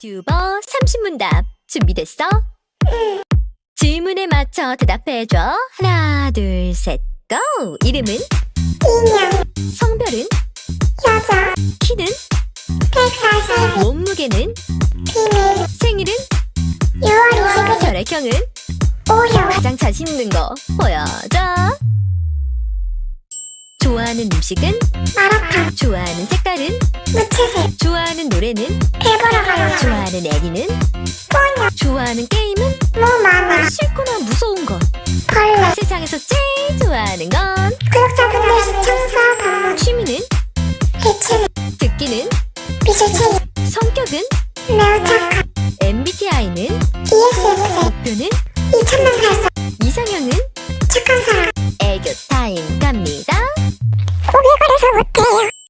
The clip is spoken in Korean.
튜버 30문답 준비됐어? 질문에 맞춰 대답해줘. 하나, 둘, 셋, 고! 이름은? 인형, 성별은? 여자, 키는? 140, 몸무게는? 비밀, 생일은? 6월 20일, 혈액형은? O형, 가장 자신 있는 거 보여줘. 좋아하는 음식은? 마라탕, 좋아하는 색깔은? 무채색, 좋아하는 노래는? 해보러 가요. 좋아하는 애니는? 뽀녀, 좋아하는 게임은? 뭐 많아, 싫거나 무서운 것. 벌레, 세상에서 제일 좋아하는 건? 구독자분들 시청자 방문, 취미는? 해체, 듣기는? 미술체육, 성격은? 매우 착한